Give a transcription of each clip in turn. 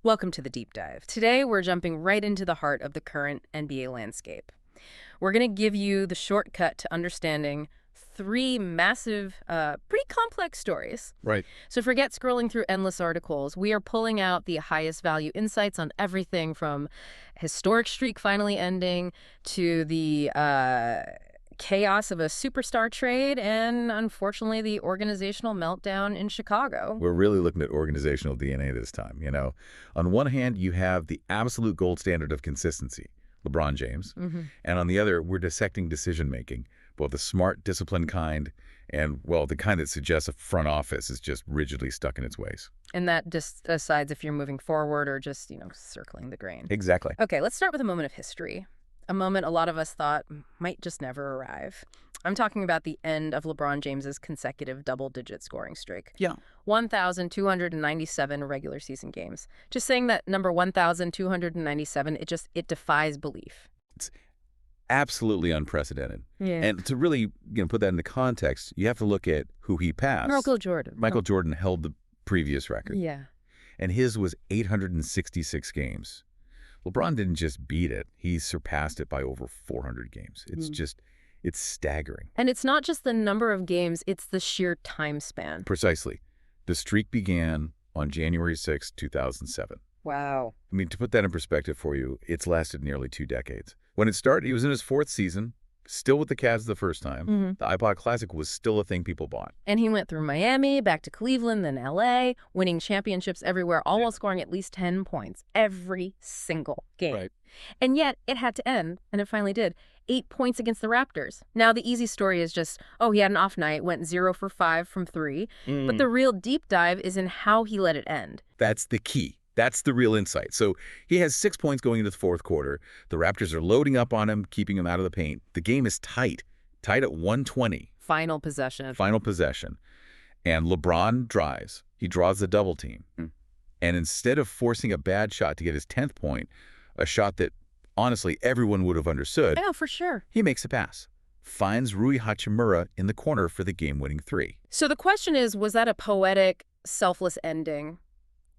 Welcome to the Deep Dive. Today, we're jumping right into the heart of the current NBA landscape. We're going to give you the shortcut to understanding three massive, pretty complex stories. Right. So forget scrolling through endless articles. We are pulling out the highest value insights on everything from historic streak finally ending to the chaos of a superstar trade and, unfortunately, the organizational meltdown in Chicago. We're really looking at organizational DNA this time. On one hand, you have the absolute gold standard of consistency, LeBron James. And on the other, we're dissecting decision-making, both the smart, disciplined kind and, well, the kind that suggests a front office is just rigidly stuck in its ways. And that just decides if you're moving forward or just, circling the grain. Exactly. Okay, let's start with a moment of history. A moment a lot of us thought might just never arrive. I'm talking about the end of LeBron James's consecutive double-digit scoring streak. Yeah. 1,297 regular season games. Just saying that number 1,297, it defies belief. It's absolutely unprecedented. Yeah. And to really put that into context, you have to look at who he passed. Michael Jordan. Michael Jordan held the previous record. Yeah. And his was 866 games. LeBron didn't just beat it, he surpassed it by over 400 games. It's staggering. And it's not just the number of games, it's the sheer time span. Precisely. The streak began on January 6, 2007. Wow. I mean, to put that in perspective for you, it's lasted nearly 2 decades. When it started, he was in his 4th season, still with the Cavs the first time. The iPod Classic was still a thing people bought. And he went through Miami, back to Cleveland, then LA, winning championships everywhere, all while scoring at least 10 points every single game. Right. And yet, it had to end, and it finally did. 8 points against the Raptors. Now, the easy story is just, he had an off night, went 0 for 5 from 3. But the real deep dive is in how he let it end. That's the key. That's the real insight. So he has 6 points going into the 4th quarter. The Raptors are loading up on him, keeping him out of the paint. The game is tight at 120. Final possession. And LeBron drives. He draws the double team. And instead of forcing a bad shot to get his 10th point, a shot that honestly everyone would have understood, Yeah, for sure. he makes a pass. Finds Rui Hachimura in the corner for the game-winning 3. So the question is, was that a poetic, selfless ending?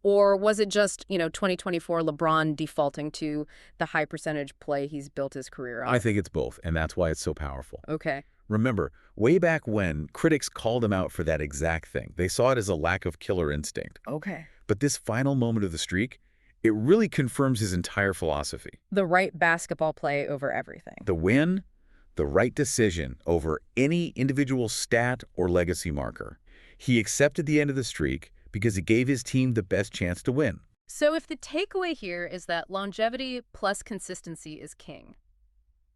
Or was it just, 2024 LeBron defaulting to the high percentage play he's built his career on? I think it's both, and that's why it's so powerful. Okay. Remember, way back when, critics called him out for that exact thing. They saw it as a lack of killer instinct. Okay. But this final moment of the streak, it really confirms his entire philosophy. The right basketball play over everything. The win, the right decision over any individual stat or legacy marker. He accepted the end of the streak because it gave his team the best chance to win. So if the takeaway here is that longevity plus consistency is king,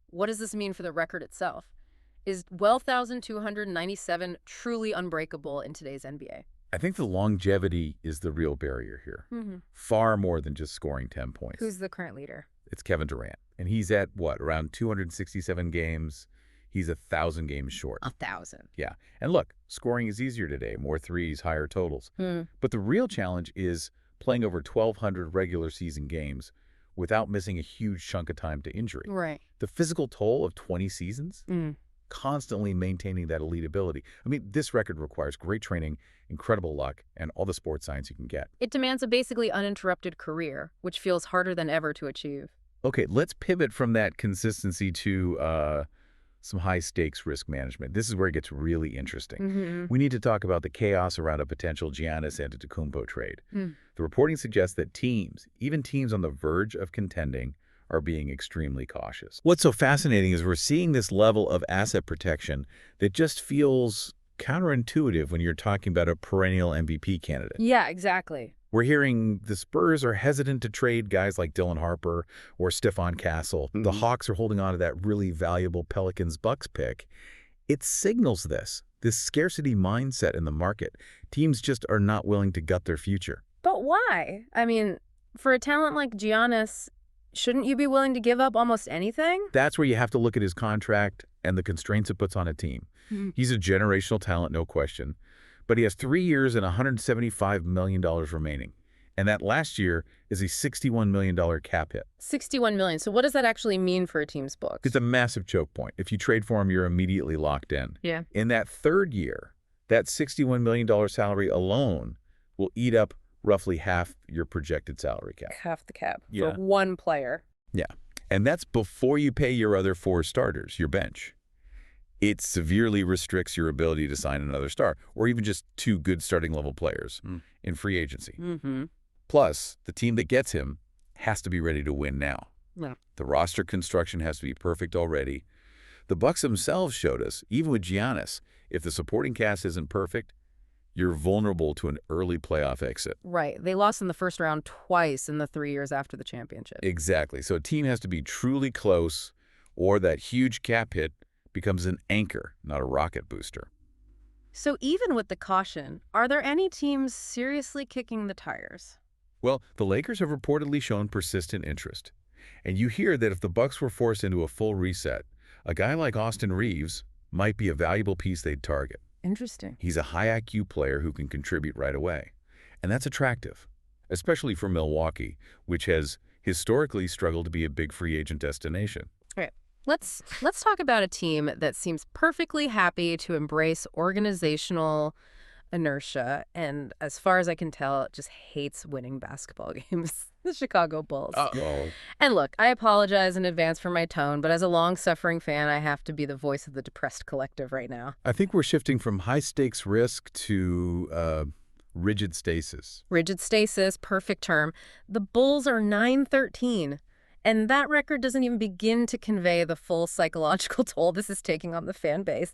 what does this mean for the record itself? Is 1,297 truly unbreakable in today's NBA? I think the longevity is the real barrier here. Far more than just scoring 10 points. Who's the current leader? It's Kevin Durant. And he's at, around 267 games. He's 1,000 games short. 1,000. Yeah. And look, scoring is easier today. More threes, higher totals. But the real challenge is playing over 1,200 regular season games without missing a huge chunk of time to injury. Right. The physical toll of 20 seasons, constantly maintaining that elite ability. I mean, this record requires great training, incredible luck, and all the sports science you can get. It demands a basically uninterrupted career, which feels harder than ever to achieve. Okay, let's pivot from that consistency to some high-stakes risk management. This is where it gets really interesting. We need to talk about the chaos around a potential Giannis Antetokounmpo trade. The reporting suggests that teams, even teams on the verge of contending, are being extremely cautious. What's so fascinating is we're seeing this level of asset protection that just feels counterintuitive when you're talking about a perennial MVP candidate. Yeah, exactly. We're hearing the Spurs are hesitant to trade guys like Dylan Harper or Stephon Castle. The Hawks are holding on to that really valuable Pelicans-Bucks pick. It signals this scarcity mindset in the market. Teams just are not willing to gut their future. But why? I mean, for a talent like Giannis, shouldn't you be willing to give up almost anything? That's where you have to look at his contract and the constraints it puts on a team. He's a generational talent, no question. But he has 3 years and $175 million remaining. And that last year is a $61 million cap hit. $61 million. So what does that actually mean for a team's books? It's a massive choke point. If you trade for him, you're immediately locked in. Yeah. In that 3rd year, that $61 million salary alone will eat up roughly half your projected salary cap. Half the cap Yeah. for one player. Yeah. And that's before you pay your other 4 starters, your bench. It severely restricts your ability to sign another star, or even just 2 good starting level players in free agency. Plus, the team that gets him has to be ready to win now. Yeah. The roster construction has to be perfect already. The Bucks themselves showed us, even with Giannis, if the supporting cast isn't perfect, you're vulnerable to an early playoff exit. Right. They lost in the first round twice in the 3 years after the championship. Exactly. So a team has to be truly close, or that huge cap hit becomes an anchor, not a rocket booster. So even with the caution, are there any teams seriously kicking the tires? Well, the Lakers have reportedly shown persistent interest. And you hear that if the Bucks were forced into a full reset, a guy like Austin Reeves might be a valuable piece they'd target. Interesting. He's a high IQ player who can contribute right away. And that's attractive, especially for Milwaukee, which has historically struggled to be a big free agent destination. All right. Let's talk about a team that seems perfectly happy to embrace organizational inertia and, as far as I can tell, just hates winning basketball games. The Chicago Bulls. Uh-oh. And look, I apologize in advance for my tone, but as a long-suffering fan, I have to be the voice of the depressed collective right now. I think we're shifting from high-stakes risk to rigid stasis. Rigid stasis, perfect term. The Bulls are 9-13. And that record doesn't even begin to convey the full psychological toll this is taking on the fan base.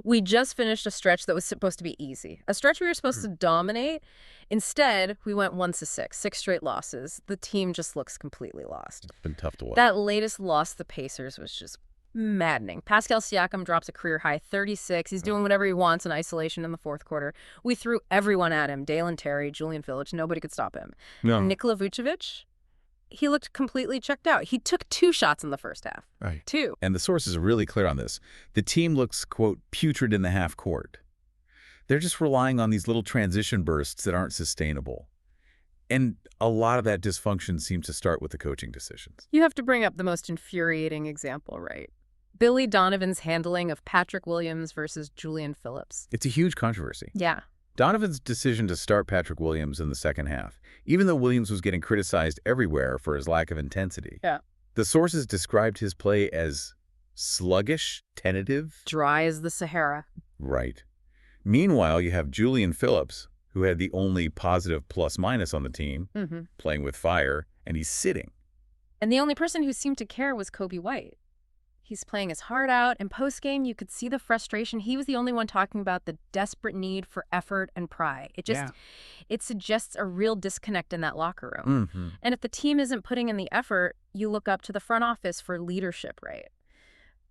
We just finished a stretch that was supposed to be easy, a stretch we were supposed to dominate. Instead, we went 1-6, 6 straight losses. The team just looks completely lost. It's been tough to watch. That latest loss to the Pacers was just maddening. Pascal Siakam drops a career-high 36. He's doing whatever he wants in isolation in the fourth quarter. We threw everyone at him, Dalen Terry, Julian Phillips. Nobody could stop him. No. Nikola Vucevic, he looked completely checked out. He took 2 shots in the first half. Right. 2. And the sources are really clear on this. The team looks, quote, putrid in the half court. They're just relying on these little transition bursts that aren't sustainable. And a lot of that dysfunction seems to start with the coaching decisions. You have to bring up the most infuriating example, right? Billy Donovan's handling of Patrick Williams versus Julian Phillips. It's a huge controversy. Yeah. Donovan's decision to start Patrick Williams in the second half, even though Williams was getting criticized everywhere for his lack of intensity. Yeah. The sources described his play as sluggish, tentative. Dry as the Sahara. Right. Meanwhile, you have Julian Phillips, who had the only positive plus-minus on the team, playing with fire, and he's sitting. And the only person who seemed to care was Kobe White. He's playing his heart out, and post-game you could see the frustration. He was the only one talking about the desperate need for effort and pride. It suggests a real disconnect in that locker room. And if the team isn't putting in the effort, you look up to the front office for leadership, right?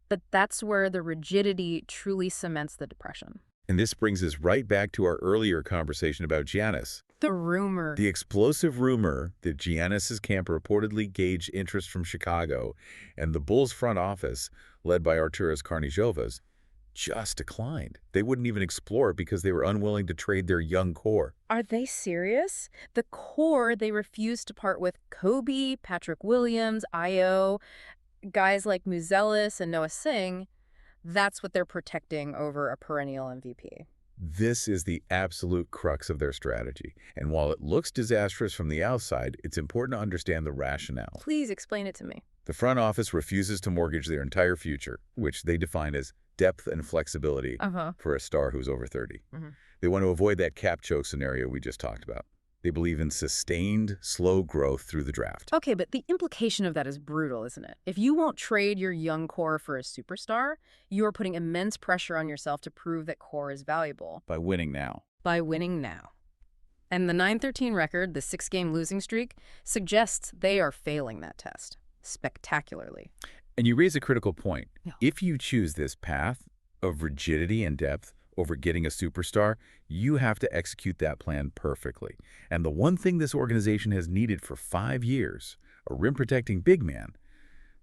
But that's where the rigidity truly cements the depression. And this brings us right back to our earlier conversation about Giannis. The rumor. The explosive rumor that Giannis's camp reportedly gauged interest from Chicago, and the Bulls front office, led by Arturas Karnišovas, just declined. They wouldn't even explore it because they were unwilling to trade their young core. Are they serious? The core they refused to part with: Kobe, Patrick Williams, Io, guys like Muzelis and Noah Singh. That's what they're protecting over a perennial MVP. This is the absolute crux of their strategy. And while it looks disastrous from the outside, it's important to understand the rationale. Please explain it to me. The front office refuses to mortgage their entire future, which they define as depth and flexibility for a star who's over 30. They want to avoid that cap choke scenario we just talked about. They believe in sustained, slow growth through the draft. Okay, but the implication of that is brutal, isn't it? If you won't trade your young core for a superstar, you are putting immense pressure on yourself to prove that core is valuable. By winning now. By winning now. And the 9-13 record, the 6-game losing streak, suggests they are failing that test spectacularly. And you raise a critical point. Yeah. If you choose this path of rigidity and depth over getting a superstar, you have to execute that plan perfectly. And the one thing this organization has needed for 5 years, a rim-protecting big man,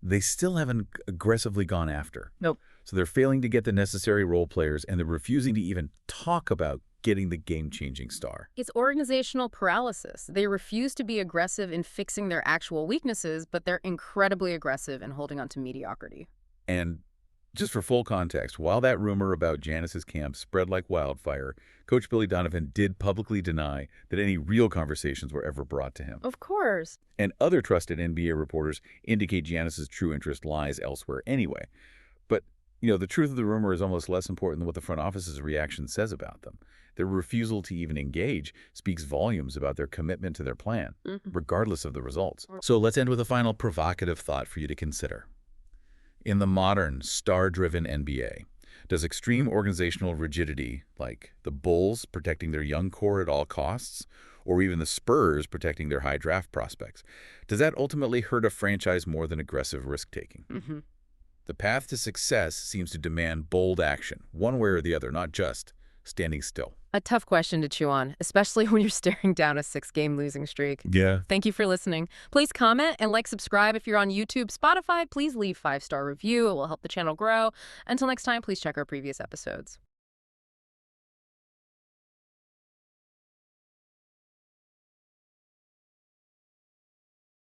they still haven't aggressively gone after. Nope. So they're failing to get the necessary role players, and they're refusing to even talk about getting the game-changing star. It's organizational paralysis. They refuse to be aggressive in fixing their actual weaknesses, but they're incredibly aggressive in holding on to mediocrity. And Just for full context, while that rumor about Giannis's camp spread like wildfire, Coach Billy Donovan did publicly deny that any real conversations were ever brought to him. Of course. And other trusted NBA reporters indicate Giannis's true interest lies elsewhere anyway. But, the truth of the rumor is almost less important than what the front office's reaction says about them. Their refusal to even engage speaks volumes about their commitment to their plan, regardless of the results. So let's end with a final provocative thought for you to consider. In the modern, star-driven NBA, does extreme organizational rigidity, like the Bulls protecting their young core at all costs, or even the Spurs protecting their high draft prospects, does that ultimately hurt a franchise more than aggressive risk-taking? The path to success seems to demand bold action, one way or the other, not just standing still. A tough question to chew on, especially when you're staring down a 6-game losing streak. Yeah. Thank you for listening. Please comment and subscribe if you're on YouTube, Spotify. Please leave 5-star review. It will help the channel grow. Until next time, please check our previous episodes.